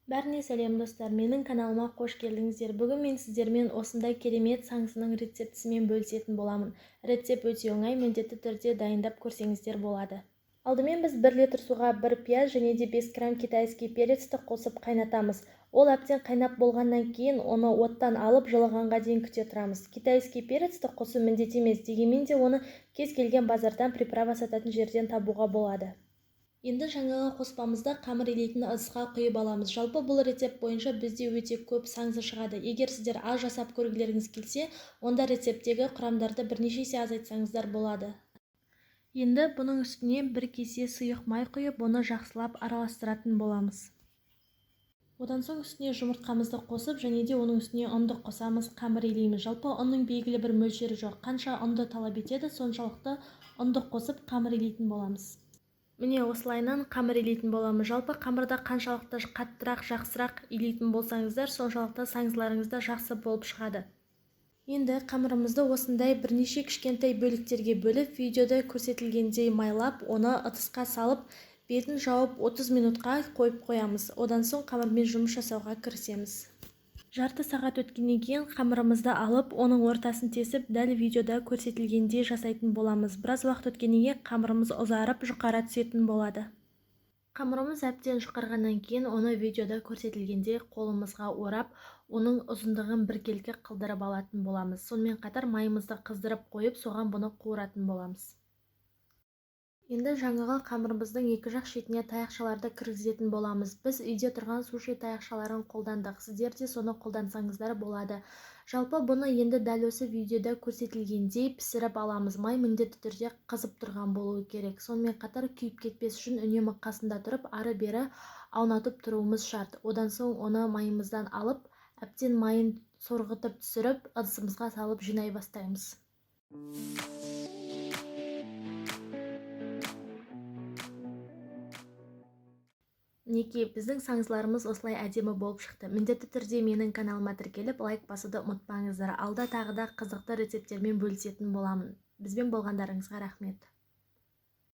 Бәріне сәлем достар, менің каналыма қош келдіңіздер. Бүгін мен сіздермен осындай керемет саңсының рецептісімен бөлісетін боламын. Рецепт өте оңай, міндетті түрде дайындап көрсеңіздер болады. Алдымен біз 1 литр суға 1 пияз және де 5 грамм китайский перецті қосып қайнатамыз. Ол әбден қайнап болғаннан кейін оны оттан алып жылығанға дейін күте тұрамыз. Китайский перецті қосу міндет емес, дегенмен де оны кез келген базардан приправа сататын жерден табуға болады. Енді жаңағы қоспамызды қамыр илейтін ыдысқа құйып аламыз. Жалпы бұл рецепт бойынша бізде өте көп саңсы шығады. Егер сіздер аз жасап көргілеріңіз келсе, онда рецепттегі құрамдарды бірнеше есе азайтсаңыздар болады. Енді бұның үстіне 1 кесе сұйық май құйып, оны жақсылап араластыратын боламыз. Одан соң үстіне жұмыртқамызды қосып, және де оның үстіне ұнды қосамыз, қамыр илейміз. Жалпы ұнның белгілі бір мөлшері жоқ. Қанша ұнды талап етеді, соншалықты ұнды қосып қамыр илейтін боламыз. Міне осылайынан қамыр илейтін боламыз. Жалпы қамырды қаншалықты қаттырақ, жақсырақ илейтін болсаңыздар, соншалықты саңсыларыңыз да жақсы болып шығады. Енді қамырымызды осындай бірнеше кішкентай бөліктерге бөліп, видеода көрсетілгендей майлап, оны ыдысқа салып, бетін жауып 30 минутқа қойып қоямыз. Одан соң қамырмен жұмыс жасауға кірісеміз. Жарты сағат өткеннен кейін қамырымызды алып, оның ортасын тесіп, дәл видеода көрсетілгендей жасайтын боламыз. Біраз уақыт өткеннен кейін қамырымыз ұзарып, жұқара түсетін болады. Қамырымыз әбден жұқарғаннан кейін оны видеода көрсетілгендей қолымызға орап, оның ұзындығын біркелкі қылдырып алатын боламыз. Сонымен қатар майымызды қыздырып қойып, соған бұны қуыратын боламыз. Енді жаңағы қамырымыздың екі жақ шетіне таяқшаларды кіргізетін боламыз. Біз үйде тұрған суши таяқшаларын қолдандық. Сіздер де соны қолдансаңыздар болады. Жалпы бұны енді дәл осы видеода көрсетілгендей пісіріп аламыз. Май міндетті түрде қызып тұрған болуы керек. Сонымен қатар күйіп кетпес үшін үнемі қасында тұрып, ары-бері аунатып тұруымыз шарт. Одан соң оны майымыздан алып, әбден майын сорғытып түсіріп, ыдысымызға салып жинай бастаймыз. Неке, біздің саңсыларымыз осылай әдемі болып шықты. Міндетті түрде менің каналыма тіркеліп, лайк басуды ұмытпаңыздар. Алда тағы да қызықты рецепттермен бөлісетін боламын. Бізбен болғандарыңызға рахмет.